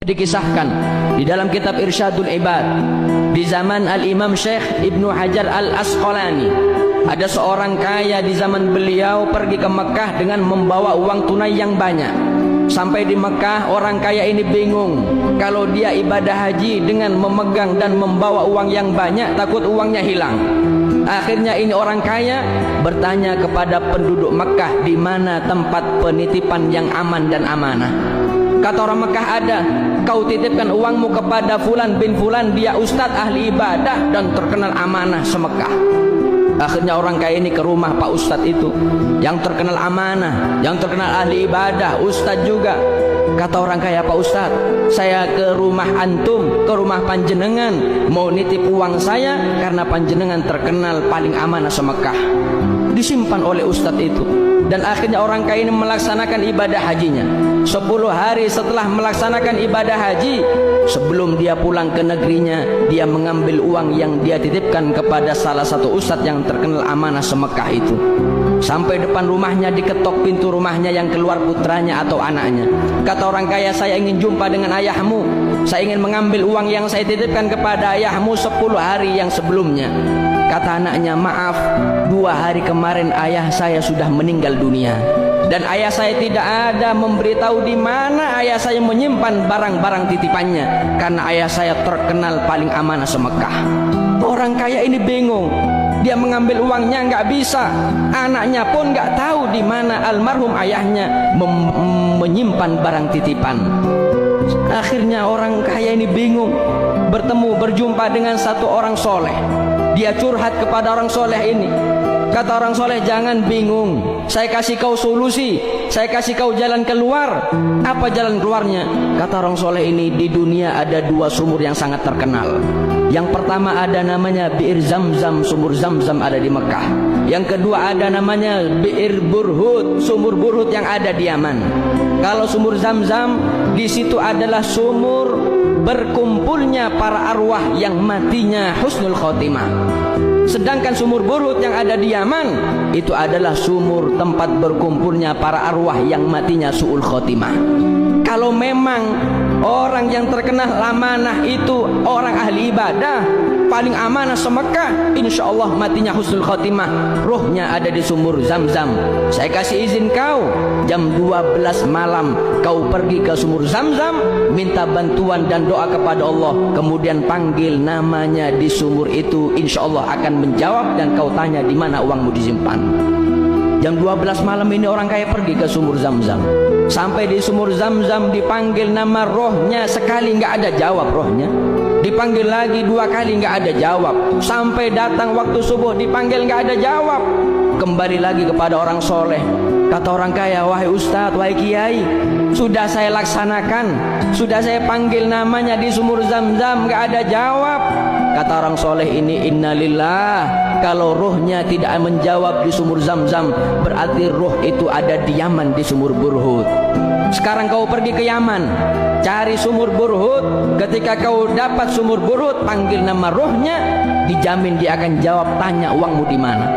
Dikisahkan di dalam kitab Irsyadul Ibad di zaman Al-Imam Syekh Ibnu Hajar Al-Asqalani, ada seorang kaya di zaman beliau pergi ke Mekah dengan membawa uang tunai yang banyak. Sampai di Mekah, orang kaya ini bingung kalau dia ibadah haji dengan memegang dan membawa uang yang banyak, takut uangnya hilang. Akhirnya ini orang kaya bertanya kepada penduduk Mekah, di mana tempat penitipan yang aman dan amanah. Kata orang Mekah, ada. Kau titipkan uangmu kepada Fulan bin Fulan, dia ustadz ahli ibadah dan terkenal amanah se-Mekah. Akhirnya orang kaya ini ke rumah Pak Ustadz itu, yang terkenal amanah, yang terkenal ahli ibadah, ustadz juga. Kata orang kaya, Pak Ustadz, saya ke rumah antum, ke rumah panjenengan, mau nitip uang saya karena panjenengan terkenal paling amanah se-Mekah. Disimpan oleh ustadz itu. Dan akhirnya orang kaya ini melaksanakan ibadah hajinya. 10 hari setelah melaksanakan ibadah haji, sebelum dia pulang ke negerinya, dia mengambil uang yang dia titipkan kepada salah satu ustadz yang terkenal amanah se-Mekah itu. Sampai depan rumahnya, diketok pintu rumahnya, yang keluar putranya atau anaknya. Kata orang kaya, saya ingin jumpa dengan ayahmu, saya ingin mengambil uang yang saya titipkan kepada ayahmu 10 hari yang sebelumnya. Kata anaknya, maaf, 2 hari kemarin ayah saya sudah meninggal dunia, dan ayah saya tidak ada memberitahu di mana ayah saya menyimpan barang-barang titipannya, karena ayah saya terkenal paling amanah se-Mekah. Orang kaya ini bingung, dia mengambil uangnya nggak bisa, anaknya pun nggak tahu di mana almarhum ayahnya menyimpan barang titipan. Akhirnya orang kaya ini bingung, berjumpa dengan satu orang soleh. Dia curhat kepada orang soleh ini. Kata orang soleh, jangan bingung, saya kasih kau solusi, saya kasih kau jalan keluar. Apa jalan keluarnya? Kata orang soleh ini, di dunia ada 2 sumur yang sangat terkenal. Yang pertama ada namanya Bi'ir Zamzam, sumur Zamzam ada di Mekah. Yang kedua ada namanya Bi'ir Burhut, sumur Burhut yang ada di Yaman. Kalau sumur Zamzam, di situ adalah sumur berkumpulnya para arwah yang matinya husnul khotimah. Sedangkan sumur Burhut yang ada di Yaman, itu adalah sumur tempat berkumpulnya para arwah yang matinya su'ul khotimah. Kalau memang orang yang terkenal amanah itu orang ahli ibadah, paling amanah se-Mekah, insya Allah matinya husnul khotimah, ruhnya ada di sumur Zamzam. Saya kasih izin kau, jam 12 malam kau pergi ke sumur Zamzam, minta bantuan dan doa kepada Allah, kemudian panggil namanya di sumur itu, insya Allah akan menjawab, dan kau tanya di mana uangmu disimpan. Jam 12 malam ini orang kaya pergi ke sumur Zamzam. Sampai di sumur Zamzam dipanggil nama rohnya, sekali nggak ada jawab rohnya. Dipanggil lagi 2 kali nggak ada jawab. Sampai datang waktu subuh dipanggil nggak ada jawab. Kembali lagi kepada orang soleh. Kata orang kaya, wahai ustadz, wahai kiai, sudah saya laksanakan, sudah saya panggil namanya di sumur Zamzam nggak ada jawab. Kata orang soleh ini, innalillah, kalau ruhnya tidak menjawab di sumur Zamzam, berarti ruh itu ada di Yaman di sumur Burhut. Sekarang kau pergi ke Yaman, cari sumur Burhut. Ketika kau dapat sumur Burhut, panggil nama ruhnya, dijamin dia akan jawab, tanya uangmu di mana.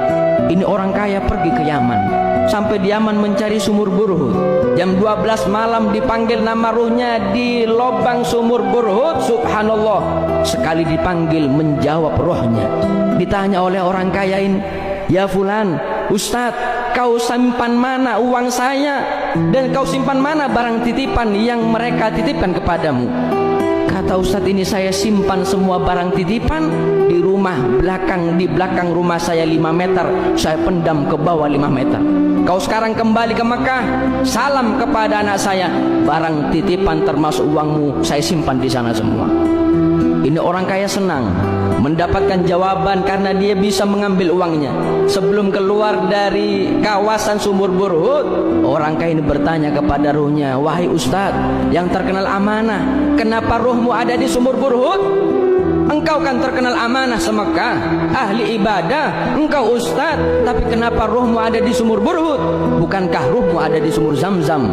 Ini orang kaya pergi ke Yaman, sampai di Yaman mencari sumur Burhut. Jam 12 malam dipanggil nama ruhnya di lobang sumur Burhut. Subhanallah, sekali dipanggil menjawab rohnya. Ditanya oleh orang kaya ini, ya fulan, ustadz, kau simpan mana uang saya, dan kau simpan mana barang titipan yang mereka titipkan kepadamu? Kata ustadz ini, saya simpan semua barang titipan di rumah belakang, di belakang rumah saya 5 meter, saya pendam ke bawah 5 meter. Kau sekarang kembali ke Mekah, salam kepada anak saya, barang titipan termasuk uangmu saya simpan di sana semua. Ini orang kaya senang mendapatkan jawaban karena dia bisa mengambil uangnya. Sebelum keluar dari kawasan sumur Burhut, orang kaya ini bertanya kepada ruhnya, wahai ustadz yang terkenal amanah, kenapa ruhmu ada di sumur Burhut? Engkau kan terkenal amanah se-Mekah, ahli ibadah, engkau ustadz, tapi kenapa ruhmu ada di sumur Burhut? Bukankah ruhmu ada di sumur Zamzam?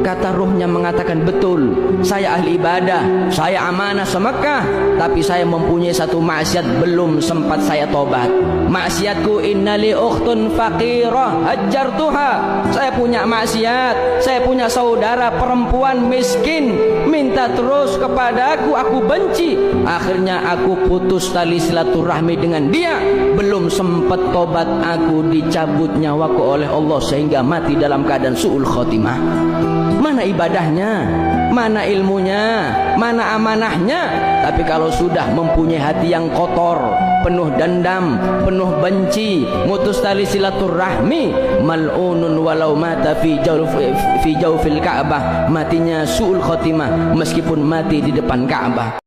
Kata ruhnya mengatakan, betul, saya ahli ibadah, saya amanah se-Mekah, tapi saya mempunyai satu maksiat belum sempat saya tobat. Maksiatku, innali ukhtun faqirah hajjartuha. Saya punya maksiat, saya punya saudara perempuan miskin, minta terus kepadaku, aku benci. Akhirnya aku putus tali silaturahmi dengan dia. Belum sempat tobat, aku dicabut nyawaku oleh Allah sehingga mati dalam keadaan su'ul khotimah. Mana ibadahnya, mana ilmunya, mana amanahnya? Tapi kalau sudah mempunyai hati yang kotor, penuh dendam, penuh benci, mutus tali silaturahmi, mal'unun walau mata fi jawfil Ka'bah, matinya su'ul khotimah meskipun mati di depan Ka'bah.